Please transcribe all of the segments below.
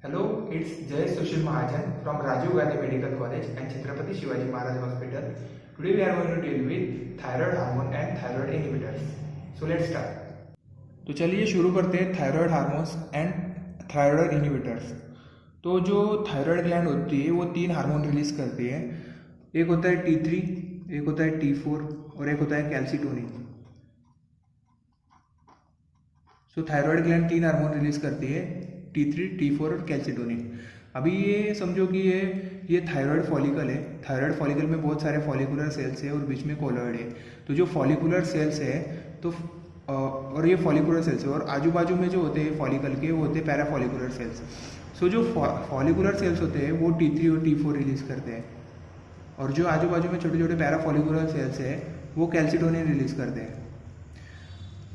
Hello, it's Jay Sushil Mahajan from Rajiv Gandhi Medical College and Chhatrapati Shivaji Maharaj Hospital. Today we are going to deal with thyroid hormone and thyroid inhibitors. So let's start. तो चलिए शुरू करते हैं thyroid hormones and thyroid inhibitors. तो जो thyroid gland होती है वो तीन हार्मोन रिलीज करती है। एक होता है T3, एक होता है T4 और एक होता है कैल्सिटोनिन। सो थायराइड ग्लैंड तीन हार्मोन रिलीज करती है, T3, T4 और कैल्सिटोनिन। अभी ये समझो कि ये थायराइड फॉलिकल है। थायराइड फॉलिकल में बहुत सारे फॉलिकुलर सेल्स है और बीच में कॉलॉइड है। तो जो फॉलिकुलर सेल्स है तो और ये फॉलिकुलर सेल्स है और आजू बाजू में जो होते हैं फॉलिकल के वो होते हैं पैराफॉलिकुलर सेल्स। सो जो फॉलिकुलर सेल्स होते हैं वो T3 और T4 रिलीज करते हैं और जो आजू बाजू में छोटे छोटे पैराफॉलिकुलर सेल्स है वो कैल्सिटोनिन रिलीज करते हैं।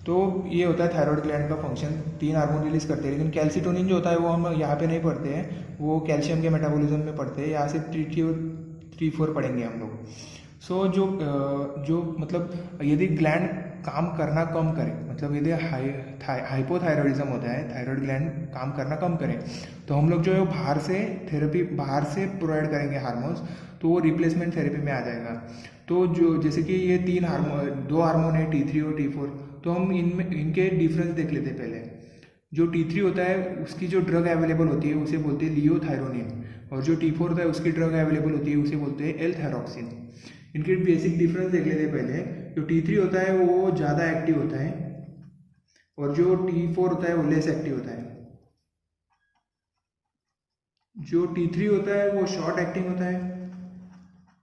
तो ये होता है थायराइड ग्लैंड का फंक्शन, तीन हार्मोन रिलीज करते हैं। लेकिन कैल्सिटोनिन जो होता है वो हम यहाँ पे नहीं पढ़ते हैं, वो कैल्शियम के मेटाबॉलिज्म में पढ़ते हैं। यहाँ से T3 और T4 पढ़ेंगे हम लोग। सो जो मतलब यदि ग्लैंड काम करना कम करे, मतलब यदि हाइपोथायरॉयडिज्म होता है, थायराइड ग्लैंड काम करना कम करें, तो हम लोग जो है बाहर से प्रोवाइड करेंगे हार्मोन्स, तो वो रिप्लेसमेंट थेरेपी में आ जाएगा। तो जो जैसे कि ये दो हार्मोन है T3 और T4, तो हम इनके डिफरेंस देख लेते हैं पहले। जो T3 होता है उसकी जो ड्रग अवेलेबल होती है उसे बोलते हैं लियोथायरोनिन, और जो T4 होता है उसकी ड्रग अवेलेबल होती है उसे बोलते हैं एल-थायरॉक्सिन। इनके बेसिक डिफरेंस देख लेते हैं पहले। जो T3 होता है वो ज़्यादा एक्टिव होता है और जो T4 होता है वो लेस एक्टिव होता है। जो T3 होता है वो शॉर्ट एक्टिंग होता है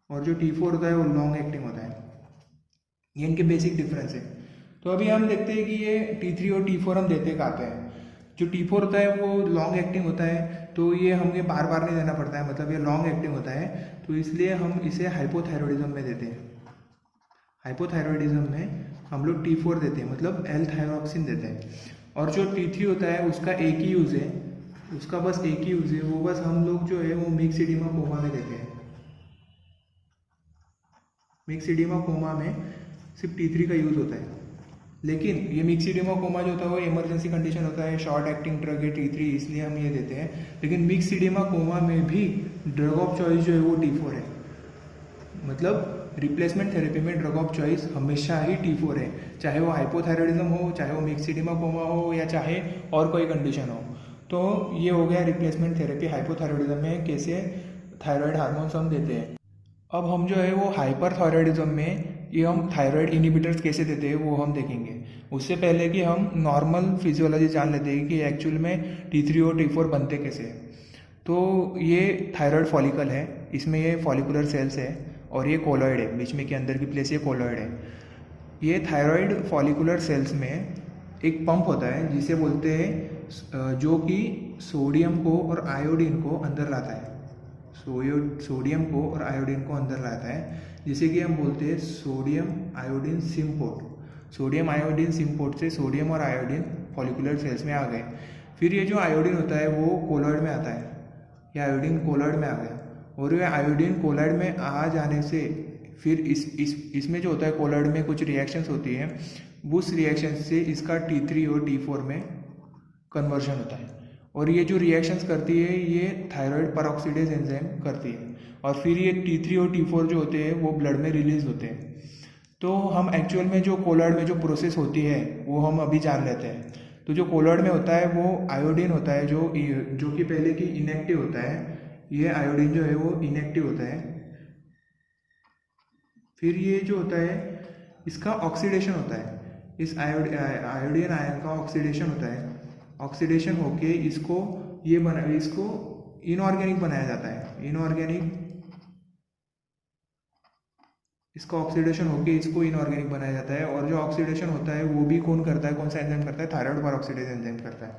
और जो T4 होता है वो लॉन्ग एक्टिंग होता है। ये इनके बेसिक डिफरेंस है। तो अभी हम देखते हैं कि ये T3 और T4 हम देते कहाँ पे हैं। जो T4 होता है वो लॉन्ग एक्टिंग होता है, तो ये हमें बार बार नहीं देना पड़ता है, मतलब ये लॉन्ग एक्टिंग होता है, तो इसलिए हम इसे हाइपोथायरॉयडिज्म में देते हैं। हाइपोथायरॉयडिज्म में हम लोग T4 देते हैं, मतलब एल-थायरॉक्सिन देते हैं। और जो T3 होता है उसका एक ही यूज़ है, उसका बस एक ही यूज़ है, वो बस हम लोग जो है वो मिक्स इडिमा कोमा में देते हैं। मिक्स इडिमा कोमा में सिर्फ T3 का यूज़ होता है। लेकिन ये मिक्स इडिमा कोमा जो होता है वो इमरजेंसी कंडीशन होता है, शॉर्ट एक्टिंग ड्रग है T3, इसलिए हम ये देते हैं। लेकिन मिक्स इडिमा कोमा में भी ड्रग ऑफ चॉइस जो है वो T4 है, मतलब रिप्लेसमेंट थेरेपी में ड्रग ऑफ चॉइस हमेशा ही T4 है, चाहे वो हाइपोथायरॉयडिज्म हो, चाहे वो मिक्स इडिमा कोमा हो, या चाहे और कोई कंडीशन हो। तो ये हो गया रिप्लेसमेंट थेरेपी हाइपोथायरॉयडिज्म में कैसे थायराइड हार्मोन्स हम देते हैं। अब हम जो है वो हाइपरथायरॉयडिज्म में ये हम थायराइड इनहिबिटर्स कैसे देते हैं वो हम देखेंगे। उससे पहले कि हम नॉर्मल फिजियोलॉजी जान लेते हैं कि एक्चुअल में T3 और T4 बनते कैसे हैं। तो ये थायराइड फॉलिकल है, इसमें ये फॉलिकुलर सेल्स है और ये कोलॉइड है, बीच में के अंदर की प्लेस ये कोलॉइड है। ये थायराइड फॉलिकुलर सेल्स में एक पंप होता है जिसे बोलते हैं, जो कि सोडियम को और आयोडीन को अंदर लाता है। सोडियम को और आयोडीन को अंदर लाता है, जिसे कि हम बोलते हैं sodium iodine symport. Sodium iodine symport से सोडियम और आयोडीन फॉलिकुलर सेल्स में आ गए। फिर ये जो आयोडीन होता है वो कोलॉइड में आता है, ये आयोडीन कोलॉइड में आ गया, और ये आयोडीन कोलॉइड में आ जाने से फिर इसमें जो होता है कोलॉइड में कुछ रिएक्शंस होती है, उस रिएक्शन से इसका T3 और T4 में कन्वर्जन होता है। और ये जो रिएक्शंस करती है ये थायराइड परऑक्सीडेज एंजाइम करती है, और फिर ये T3 और T4 जो होते हैं वो ब्लड में रिलीज होते हैं। तो हम एक्चुअल में जो कोलॉइड में जो प्रोसेस होती है वो हम अभी जान लेते हैं। तो जो कोलॉइड में होता है वो आयोडीन होता है, जो कि पहले की इनएक्टिव होता है। ये आयोडीन जो है वो इनएक्टिव होता है। फिर ये जो होता है इसका ऑक्सीडेशन होता है, इस आयोडीन आयन का ऑक्सीडेशन होता है। ऑक्सीडेशन होके इसको इनऑर्गेनिक बनाया जाता है। इसका ऑक्सीडेशन होके इसको इनऑर्गेनिक बनाया जाता है, और जो ऑक्सीडेशन होता है वो भी कौन करता है, कौन सा एंजाइम करता है, थायराइड परऑक्सीडेज एंजाइम करता है।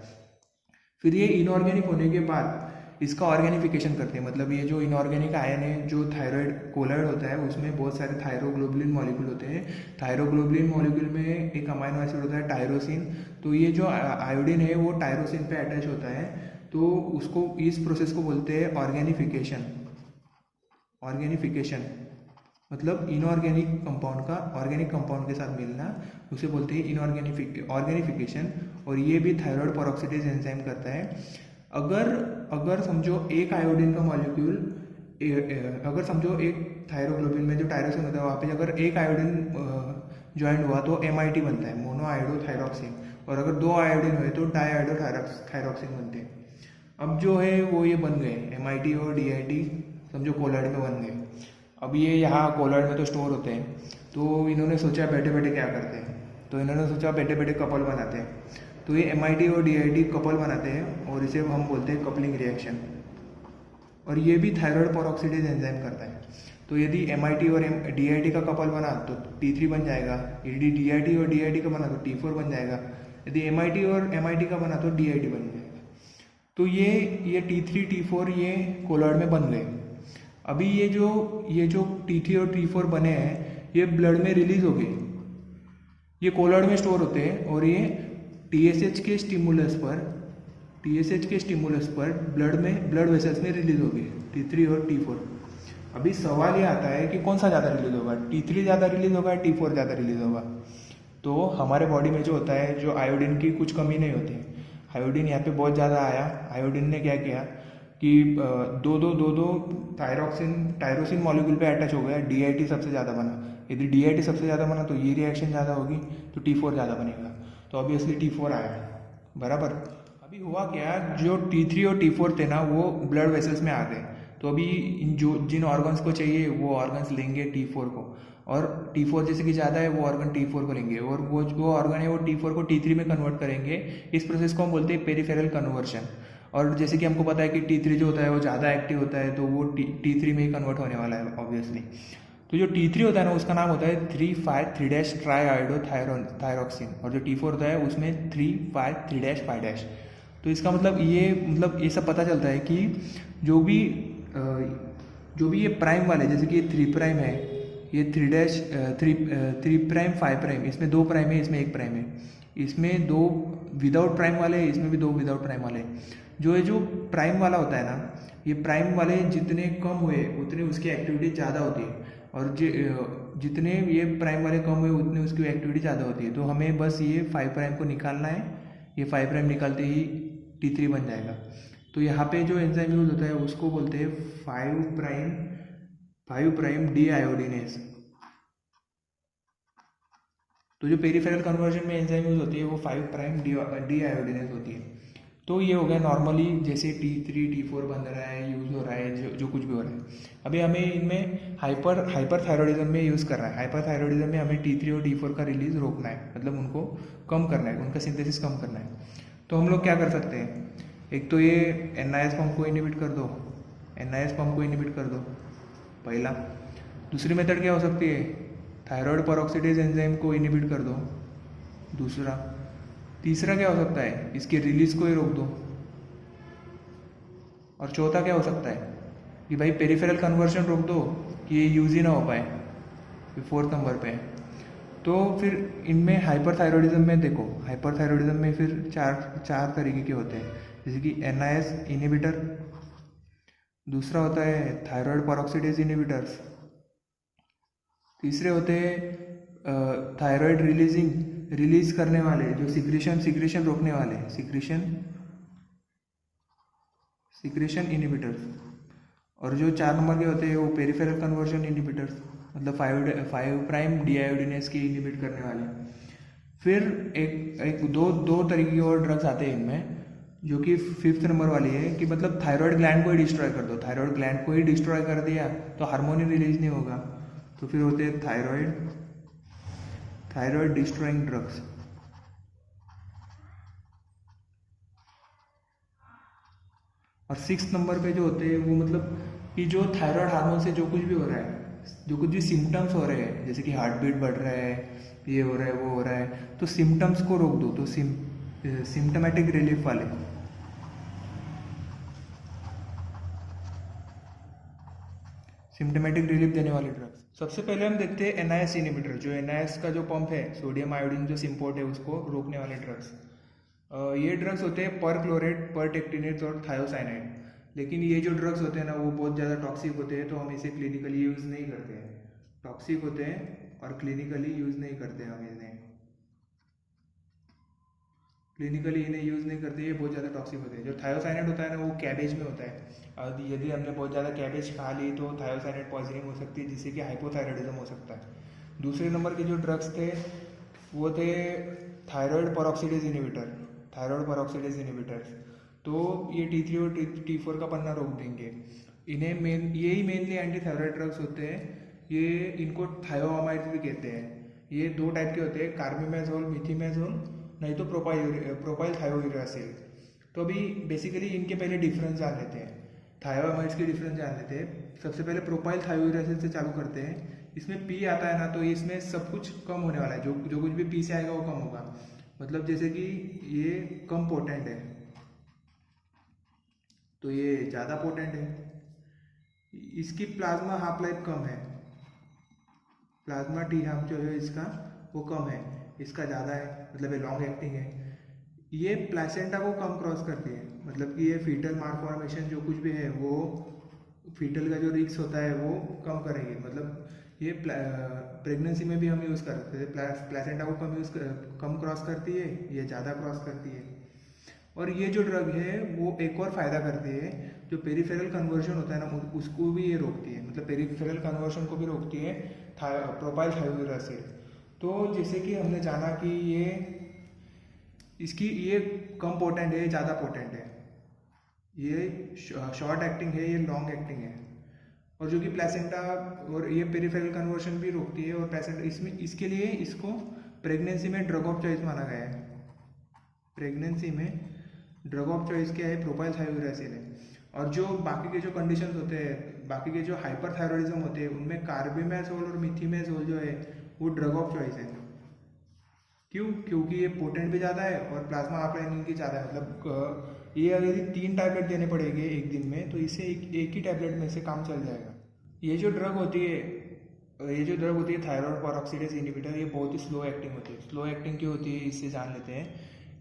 फिर ये इनऑर्गेनिक होने के बाद इसका ऑर्गेनिफिकेशन करते हैं, मतलब ये जो इनऑर्गेनिक आयन है, जो थायराइड कोलॉइड होता है उसमें बहुत सारे थायरोग्लोबुलिन मॉलिक्यूल होते हैं। थायरोग्लोबुलिन मॉलिक्यूल में एक अमाइनो एसिड होता है टायरोसिन। तो ये जो आयोडीन है वो टायरोसिन पे अटैच होता है, तो उसको इस प्रोसेस को बोलते हैं ऑर्गेनिफिकेशन मतलब इनऑर्गेनिक कंपाउंड का ऑर्गेनिक कंपाउंड के साथ मिलना, उसे बोलते हैं ऑर्गेनिफिकेशन। और ये भी थायराइड परऑक्सीडेज एंजाइम करता है। अगर अगर समझो एक आयोडीन का मॉलिक्यूल, अगर समझो एक थायरोग्लोबिन में जो टायरोसिन होता है वहाँ पे अगर एक आयोडीन ज्वाइन हुआ तो MIT बनता है, मोनो आयोडोथायरॉक्सिन। और अगर दो आयोडीन हुए तो डाई आयोडोथायरॉक्सिन बनते हैं। अब जो है वो ये बन गए MIT और DIT, समझो कोलॉइड में बन गए। अब ये यहाँ कोलॉइड में तो स्टोर होते हैं, तो इन्होंने सोचा बैठे बैठे क्या करते हैं, तो इन्होंने सोचा बैठे बैठे कपल बनाते हैं। तो ये MIT और DIT कपल बनाते हैं और इसे हम बोलते हैं कपलिंग रिएक्शन। और ये भी थायराइड पेरोक्सिडेज एंजाइम करता है। तो यदि MIT और DIT का कपल बना तो T3 बन जाएगा, यदि DIT और DIT का बना तो T4 बन जाएगा, यदि MIT और MIT का बना तो DIT बन जाएगा। तो ये T3 T4 ये कोलॉइड में बन गए। अभी ये जो T3 और T4 बने हैं ये ब्लड में रिलीज हो गए, ये कोलॉइड में स्टोर होते हैं और ये TSH के स्टिमुलस पर ब्लड वेसल्स में रिलीज हो गए T3 और T4। अभी सवाल ये आता है कि कौन सा ज़्यादा रिलीज होगा, T3 ज़्यादा रिलीज होगा या T4 ज़्यादा रिलीज होगा। तो हमारे बॉडी में जो होता है, जो आयोडीन की कुछ कमी नहीं होती, आयोडीन यहाँ पे बहुत ज़्यादा आया। आयोडीन ने क्या किया कि दो टायरोसिन मॉलिक्यूल पे अटैच हो गया, DIT सबसे ज़्यादा बना। यदि DIT सबसे ज़्यादा बना तो ये रिएक्शन ज़्यादा होगी, तो T4 ज़्यादा बनेगा, तो ऑब्वियसली T4 आया बराबर। अभी हुआ क्या, जो T3 और T4 थे ना वो ब्लड वेसल्स में आ गए। तो अभी जिन ऑर्गन्स को चाहिए वो ऑर्गन्स लेंगे T4 को, और T4 जैसे कि ज़्यादा है वो ऑर्गन T4 को लेंगे, और वो जो ऑर्गन है वो T4 को T3 में कन्वर्ट करेंगे। इस प्रोसेस को हम बोलते हैं पेरिफेरल कन्वर्शन। और जैसे कि हमको पता है कि T3 जो होता है वो ज़्यादा एक्टिव होता है, तो वो T3 में ही कन्वर्ट होने वाला है ऑब्वियसली। तो जो T3 होता है ना उसका नाम होता है 3,5,3- ट्राईआयोडोथायरॉक्सिन, और जो T4 होता है उसमें 3,5,3-5। तो इसका मतलब ये सब पता चलता है कि जो भी ये प्राइम वाले, जैसे कि ये 3 प्राइम है, ये 3 प्राइम 5 प्राइम, इसमें 2 प्राइम है, इसमें 1 प्राइम है, इसमें 2 विदाउट प्राइम वाले, इसमें भी 2 विदाउट प्राइम वाले। जो प्राइम वाला होता है ना, ये प्राइम वाले जितने कम हुए उतने उसकी एक्टिविटी ज़्यादा होती है, और जितने ये प्राइम वाले कम हुए उतने उसकी एक्टिविटी ज़्यादा होती है। तो हमें बस ये 5 प्राइम को निकालना है, ये 5 प्राइम निकालते ही T3 बन जाएगा। तो यहाँ पे जो एंजाइम यूज होता है उसको बोलते हैं 5 प्राइम डी आयोडीनेज। तो जो पेरिफेरल कन्वर्जन में एंजाइम यूज होती है वो 5 प्राइम डी आयोडीनेज होती है। तो ये हो गया नॉर्मली जैसे T3 T4 बन रहा है, यूज़ हो रहा है, जो कुछ भी हो रहा है। अभी हमें इनमें हाइपर थायरॉइडिज्म में यूज़ करना है। हाइपर थायरॉइडिज्म में हमें T3 और T4 का रिलीज रोकना है, मतलब उनको कम करना है, उनका सिंथेसिस कम करना है। तो हम लोग क्या कर सकते हैं, एक तो ये NIS पंप को इनिबिट कर दो, पहला। दूसरी मेथड क्या हो सकती है, थायराइड पेरोक्सिडेज एंजाइम को इनिबिट कर दो, दूसरा। तीसरा क्या हो सकता है, इसके रिलीज को ही रोक दो। और चौथा क्या हो सकता है कि भाई पेरिफेरल कन्वर्शन रोक दो कि ये यूज ही ना हो पाए, ये 4th नंबर पे है। तो फिर इनमें हाइपरथायरॉइडिज्म में देखो, हाइपरथायरॉइडिज्म में फिर चार तरीके के होते हैं, जैसे कि NIS इनिबिटर, दूसरा होता है थायराइड पेरोक्सिडेज इनिबिटर्स, तीसरे होते हैं थायराइड रिलीज करने वाले, जो सिक्रेशन रोकने वाले, सिक्रेशन इनिबिटर्स। और जो 4 नंबर के होते हैं वो पेरिफेरल कन्वर्जन इनिबिटर्स, मतलब 5 प्राइम डीआयोडीनेज की इनिबिट करने वाले। फिर एक दो तरीके के और ड्रग्स आते हैं इनमें, जो कि 5th नंबर वाली है कि मतलब थायराइड ग्लैंड को ही डिस्ट्रॉय कर दो। थायराइड ग्लैंड को ही डिस्ट्रॉय कर दिया तो हार्मोन ही रिलीज नहीं होगा, तो फिर होते हैं थायराइड डिस्ट्रॉइंग ड्रग्स। और 6th नंबर पे जो होते हैं वो मतलब कि जो थायराइड हार्मोन से जो कुछ भी हो रहा है, जो कुछ भी सिम्टम्स हो रहे हैं, जैसे कि हार्ट बीट बढ़ रहा है, ये हो रहा है, वो हो रहा है, तो सिम्टम्स को रोक दो। तो सिम्टोमेटिक रिलीफ वाले, सिम्टोमेटिक रिलीफ देने वाले ड्रग्स। सबसे पहले हम देखते हैं NIS इनिबिटर, जो NIS का जो पंप है, सोडियम आयोडीन जो सिम्पोर्ट है, उसको रोकने वाले ड्रग्स। ये ड्रग्स होते हैं परक्लोरेट, परटेक्टिनेट और थायोसाइनाइड। लेकिन ये जो ड्रग्स होते हैं ना वो बहुत ज़्यादा टॉक्सिक होते हैं, तो हम इसे क्लिनिकली यूज़ नहीं करते हैं। टॉक्सिक होते हैं और क्लिनिकली यूज़ नहीं करते हम इन्हें। क्लिनिकली इन्हें यूज़ नहीं करते, ये बहुत ज़्यादा टॉक्सिक होते हैं। जो थायोसाइनेट होता है ना वो कैबेज में होता है, और यदि हमने बहुत ज़्यादा कैबेज खा ली तो थायोसाइनेट पॉइजनिंग हो सकती है, जिससे कि हाइपोथायरॉयडिज्म हो सकता है। दूसरे नंबर के जो ड्रग्स थे वो थे थायराइड पेरोक्सिडेज इनहिबिटर, थायराइड पेरोक्सिडेज इनहिबिटर्स। तो ये T3 और T4 का बनना रोक देंगे। इन्हें यही मेनली एंटी थायराइड ड्रग्स होते हैं। ये इनको थायोअमाइड्स भी कहते हैं। ये दो टाइप के होते हैं, कार्बिमेजोल, मिथिमेजोल, नहीं तो प्रोपाइल थायोउरासिल। तो अभी बेसिकली इनके पहले डिफरेंस जान लेते हैं, थायोअमाइड्स के डिफरेंस जान लेते हैं। सबसे पहले प्रोपाइल थायोउरासिल से चालू करते हैं। इसमें पी आता है ना, तो इसमें सब कुछ कम होने वाला है, जो कुछ भी पी से आएगा वो कम होगा। मतलब जैसे कि ये कम पोटेंट है तो ये ज़्यादा पोटेंट है। इसकी प्लाज्मा हाफ लाइफ कम है, प्लाज्मा टी हाफ जो है इसका वो कम है, इसका ज़्यादा है, मतलब ये लॉन्ग एक्टिंग है। ये प्लेसेंटा को कम क्रॉस करती है, मतलब कि ये फीटल मालफॉर्मेशन जो कुछ भी है वो फीटल का जो रिस्क होता है वो कम करेगी। मतलब ये प्रेगनेंसी में भी हम यूज़ करते हैं, प्लेसेंटा को कम क्रॉस करती है, ये ज़्यादा क्रॉस करती है। और ये जो ड्रग है वो एक और फायदा करती है, जो पेरिफेरल कन्वर्जन होता है ना उसको भी ये रोकती है, मतलब पेरिफेरल कन्वर्जन को भी रोकती है प्रोपाइल थायोउरासिल। तो जैसे कि हमने जाना कि ये कम पोटेंट है, ज़्यादा पोटेंट है, ये शॉर्ट एक्टिंग है, ये लॉन्ग एक्टिंग है। और जो कि प्लेसेंटा और ये पेरिफेरल कन्वर्जन भी रोकती है। और प्लेसेंटा इसके लिए इसको प्रेगनेंसी में ड्रग ऑफ चॉइस माना गया है। प्रेगनेंसी में ड्रग ऑफ चॉइस क्या है, प्रोपाइल थायोउरासिल है। और जो बाकी के जो कंडीशंस होते हैं, बाकी के जो हाइपरथायरॉयडिज्म होते हैं, उनमें कार्बिमेजोल और मिथिमेजोल जो है वो ड्रग ऑफ चॉइस है। क्यों? क्योंकि ये पोटेंट भी ज़्यादा है और प्लाज्मा हाफ लाइफ इनकी ज़्यादा है। मतलब ये अगर यदि 3 टैबलेट देने पड़ेंगे एक दिन में, तो इससे एक ही टैबलेट में से काम चल जाएगा। ये जो ड्रग होती है थायराइड पेरोक्सिडेज इनहिबिटर, ये बहुत ही स्लो एक्टिंग होती है। स्लो एक्टिंग क्यों होती है इससे जान लेते हैं।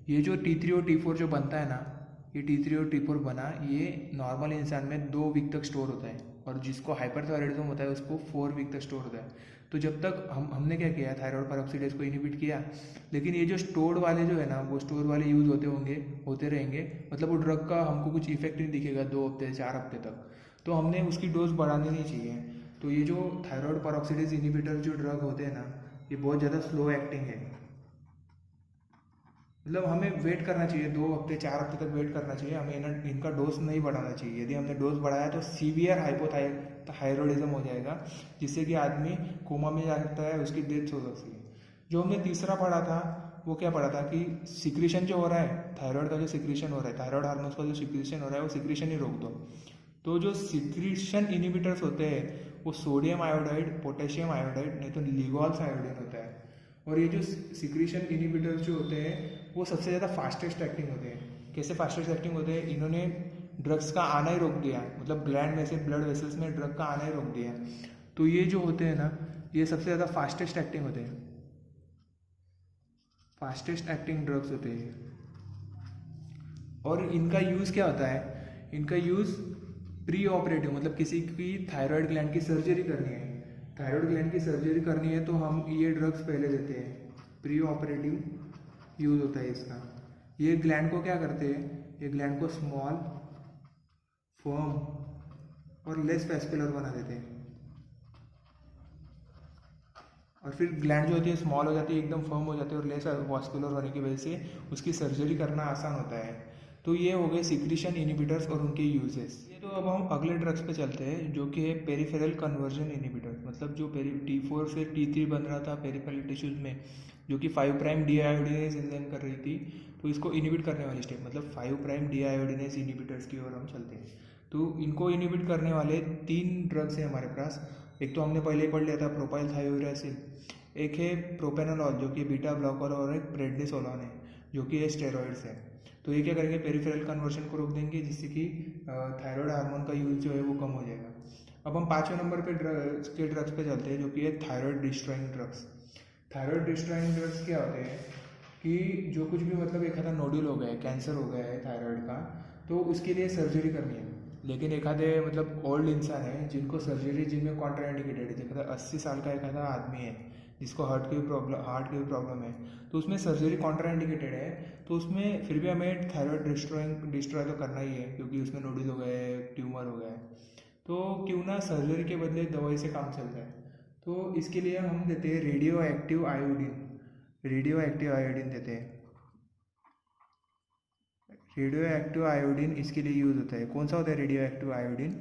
ये जो T3 और T4 जो बनता है ना, ये T3 और T4 बना, ये नॉर्मल इंसान में 2 वीक तक स्टोर होता है, और जिसको हाइपरथायरॉयडिज्म होता है उसको 4 वीक तक स्टोर होता है। तो जब तक हमने क्या किया, थायराइड पेरोक्सिडेज को इनहिबिट किया, लेकिन ये जो स्टोर्ड वाले जो है ना, वो स्टोर वाले यूज़ होते रहेंगे। मतलब वो ड्रग का हमको कुछ इफेक्ट नहीं दिखेगा 2 हफ्ते 4 हफ्ते तक, तो हमने उसकी डोज बढ़ानी नहीं चाहिए। तो ये जो थायराइड पेरोक्सिडेज इनहिबिटर जो ड्रग होते हैं ना, ये बहुत ज़्यादा स्लो एक्टिंग है। मतलब हमें वेट करना चाहिए, 2 हफ्ते 4 हफ्ते तक वेट करना चाहिए, हमें इनका डोज नहीं बढ़ाना चाहिए। यदि हमने डोज बढ़ाया तो सीवियर हाइपोथायरॉयडिज्म हो जाएगा, जिससे कि आदमी कोमा में जा सकता है, उसकी डेथ हो सकती है। जो हमने तीसरा पढ़ा था वो क्या पढ़ा था कि सिक्रीशन जो हो रहा है, थायराइड का जो सिक्रीशन हो रहा है, थायराइड हार्मोन्स का जो सिक्रीशन हो रहा है, वो सिक्रीशन ही रोक दो। तो जो सिक्रीशन इनहिबिटर्स होते हैं वो सोडियम आयोडाइड, पोटेशियम आयोडाइड, नहीं तो लिगोल्स आयोडीन होता है। और ये जो सिक्रीशन इनहिबिटर्स जो होते हैं वो सबसे ज़्यादा फास्टेस्ट एक्टिंग होते हैं। कैसे फास्टेस्ट एक्टिंग होते हैं? इन्होंने ड्रग्स का आना ही रोक दिया, मतलब ग्लैंड में से ब्लड वेसल्स में ड्रग का आना ही रोक दिया। तो ये जो होते हैं ना, ये सबसे ज़्यादा फास्टेस्ट एक्टिंग होते हैं, फास्टेस्ट एक्टिंग ड्रग्स होते हैं। और इनका यूज़ क्या होता है? इनका यूज़ प्री ऑपरेटिव, मतलब किसी की थायराइड ग्लैंड की सर्जरी करनी है, थायराइड ग्लैंड की सर्जरी करनी है तो हम ये ड्रग्स पहले देते हैं। प्री ऑपरेटिव यूज़ होता है इसका। ये ग्लैंड को क्या करते हैं? ये ग्लैंड को स्मॉल, फर्म और लेस वैस्कुलर बना देते हैं। और फिर ग्लैंड जो होती है स्मॉल हो जाती है, एकदम फर्म हो जाती है, और लेस वैस्कुलर होने की वजह से उसकी सर्जरी करना आसान होता है। तो ये हो गए सिक्रीशन इनहिबिटर्स और उनके यूजेस। ये तो अब हम अगले ड्रग्स पे चलते हैं, जो कि है पेरिफेरल कन्वर्जन इनहिबिटर्स। मतलब जो T4 से T3 बन रहा था पेरिफेरल टिश्यूज में, जो कि 5' डीआयोडीनेज एंजाइम कर रही थी, तो इसको इनहिबिट करने वाली स्टेप, मतलब 5' डीआयोडीनेज इनहिबिटर्स की ओर हम चलते हैं। तो इनको इनहिबिट करने वाले 3 ड्रग्स हैं हमारे पास। एक तो हमने पहले ही पढ़ लिया था, प्रोपाइल थायोउरासिल। एक है प्रोपेनोलॉल जो कि बीटा ब्लॉकर, और एक प्रेडनिसोलॉन है जो कि ये स्टेरॉइड्स है। तो ये क्या करेंगे? पेरिफेरल कन्वर्जन को रोक देंगे, जिससे कि थायराइड हार्मोन का यूज जो है वो कम हो जाएगा। अब हम 5वें नंबर पे ड्रग्स पे चलते हैं, जो कि है thyroid destroying drugs. Thyroid destroying drugs क्या होते हैं कि जो कुछ भी, मतलब एक आधा नोड्यूल हो गया है, कैंसर हो गया है थायराइड का, तो उसके लिए सर्जरी करनी है। लेकिन एक आधे मतलब ओल्ड इंसान है जिनको सर्जरी, जिनमें कॉन्ट्राइंडिकेटेड है, 80 साल का एक आधा आदमी है जिसको हार्ट की भी प्रॉब्लम है, तो उसमें सर्जरी कॉन्ट्राइंडिकेटेड है। तो उसमें फिर भी हमें थायराइड डिस्ट्रॉय तो करना ही है, क्योंकि उसमें नोडुल हो गए, ट्यूमर हो गया है। तो क्यों ना सर्जरी के बदले दवाई से काम चल जाए। तो इसके लिए हम देते हैं रेडियो एक्टिव आयोडीन देते हैं। रेडियो एक्टिव आयोडीन इसके लिए यूज़ होता है। कौन सा होता है रेडियो एक्टिव आयोडीन?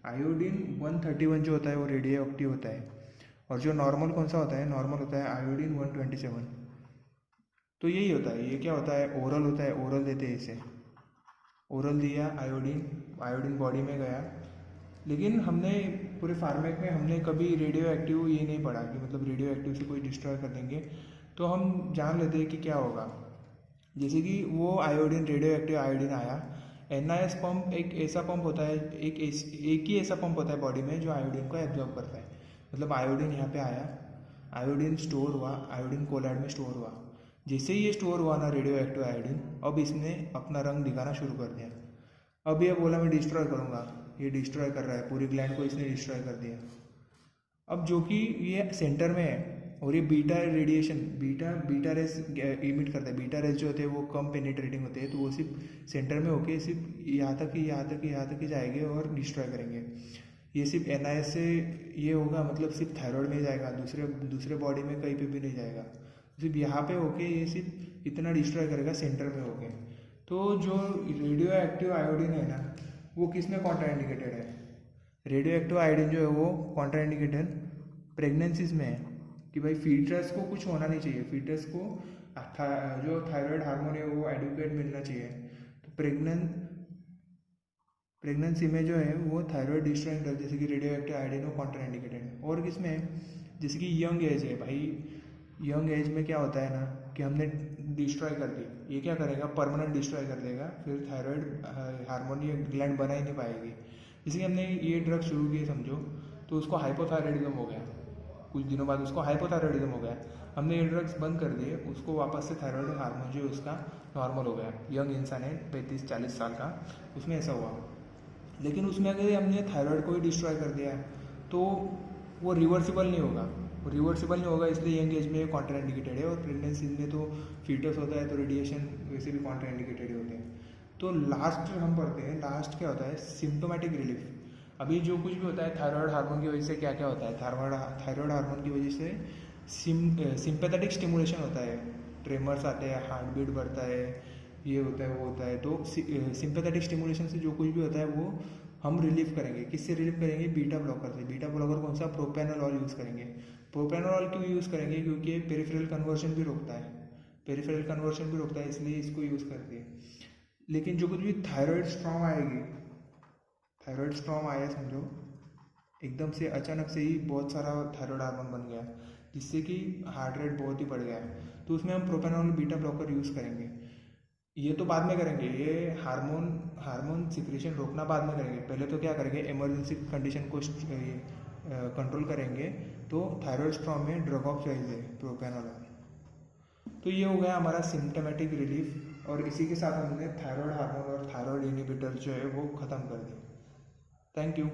आयोडीन 131 जो होता है वो रेडियो एक्टिव होता है, और जो नॉर्मल कौन सा होता है? नॉर्मल होता है आयोडीन 127। तो यही होता है। ये क्या होता है? ओरल होता है, ओरल देते हैं इसे। ओरल दिया आयोडीन बॉडी में गया। लेकिन हमने पूरे फार्मेक में हमने कभी रेडियो एक्टिव ये नहीं पढ़ा कि मतलब रेडियो एक्टिव से कोई डिस्ट्रॉय कर देंगे। तो हम जान लेते हैं कि क्या होगा। जैसे कि वो आयोडीन, रेडियो एक्टिव आयोडीन आया, NIS पंप एक ऐसा पंप होता है, एक ही ऐसा पंप होता है बॉडी में जो आयोडीन को एब्जॉर्ब करता है। मतलब आयोडीन यहाँ पे आया, आयोडीन स्टोर हुआ, आयोडीन कोलॉइड में स्टोर हुआ। जैसे ही ये स्टोर हुआ ना रेडियो एक्टिव आयोडीन, अब इसने अपना रंग दिखाना शुरू कर दिया। अब ये बोला मैं डिस्ट्रॉय करूँगा, ये डिस्ट्रॉय कर रहा है, पूरी ग्लैंड को इसने डिस्ट्रॉय कर दिया। अब जो कि ये सेंटर में है, और ये beta radiation, beta rays emit करता है। बीटा रेस जो होते हैं वो कम पेनिट्रेटिंग होते हैं, तो वो सिर्फ सेंटर में होके सिर्फ यहाँ तक ही जाएंगे और डिस्ट्रॉय करेंगे। ये सिर्फ NIS से ये होगा, मतलब सिर्फ थायराइड में जाएगा, दूसरे बॉडी में कहीं पे भी नहीं जाएगा। सिर्फ यहाँ पे होके ये सिर्फ इतना डिस्ट्रॉय करेगा सेंटर में होके। तो जो रेडियो एक्टिव आयोडीन है ना, वो किस में कॉन्ट्राइंडिकेटेड है? रेडियो एक्टिव आयोडीन जो है वो कॉन्ट्राइंडिकेटेड प्रेगनेंसीज में है, कि भाई फीटस को कुछ होना नहीं चाहिए, फीटस को जो थायराइड हार्मोन है वो एडुकेट मिलना चाहिए। तो प्रेगनेंसी में जो है वो थायराइड डिस्ट्रॉइंग ड्रग जैसे कि रेडियो एक्टिव आयोडीन वो कॉन्ट्राइंडिकेटेड है। और किसमें है? जैसे कि यंग एज है भाई, यंग एज में क्या होता है ना कि हमने डिस्ट्रॉय कर दी, ये क्या करेगा? परमानेंट डिस्ट्रॉय कर देगा, फिर थायराइड हार्मोन ये ग्लैंड बना ही नहीं पाएगी। जैसे कि हमने ये ड्रग शुरू की समझो, तो उसको हाइपोथायराइडिज्म हो गया, कुछ दिनों बाद उसको हाइपोथायराइडिज्म हो गया। हमने ये ड्रग्स बंद कर दिए, उसको वापस से थायराइड हार्मोन जो है उसका नॉर्मल हो गया। यंग इंसान है 35-40 साल का, उसमें ऐसा हुआ। लेकिन उसमें अगर हमने थायराइड को ही डिस्ट्रॉय कर दिया तो वो रिवर्सिबल नहीं होगा, इसलिए यंग एज में कॉन्ट्राइंडिकेटेड है। और प्रेगनेंसी में तो फीटस होता है तो रेडिएशन वैसे भी कॉन्ट्राइंडिकेटेड होते हैं। तो लास्ट हम पढ़ते हैं, लास्ट क्या होता है? Symptomatic relief. अभी जो कुछ भी होता है थायराइड हार्मोन की वजह से क्या क्या होता है? थायराइड हार्मोन की वजह से सिंपैथेटिक स्टिमुलेशन होता है, ट्रेमर्स आते हैं, हार्ट बीट बढ़ता है, ये होता है वो होता है। तो सिंपैथेटिक स्टिमुलेशन से जो कुछ भी होता है वो हम रिलीव करेंगे। किससे रिलीव करेंगे? बीटा ब्लॉकर से। बीटा ब्लॉकर कौन सा? प्रोपेनोलॉल यूज़ करेंगे। प्रोपेनोलॉल क्यों यूज़ करेंगे? क्योंकि पेरिफेरल कन्वर्जन भी रोकता है, इसलिए इसको यूज़ करते हैं। लेकिन जो कुछ भी थायराइड स्ट्रॉम आया समझो, एकदम से अचानक से ही बहुत सारा थायराइड हार्मोन बन गया, जिससे कि हार्ट रेट बहुत ही बढ़ गया, तो उसमें हम प्रोपेनोल बीटा ब्लॉकर यूज़ करेंगे। ये तो बाद में करेंगे, ये हार्मोन सिक्रेशन रोकना बाद में करेंगे। पहले तो क्या करेंगे? इमरजेंसी कंडीशन को कंट्रोल करेंगे। तो थायराइड स्ट्रॉम में ड्रग ऑफ चॉइस है प्रोपेनोलॉल। तो ये हो गया हमारा सिम्टोमेटिक रिलीफ, और इसी के साथ हमने थायराइड हार्मोन और थायराइड इनहिबिटर जो है वो ख़त्म कर दिया। Thank you.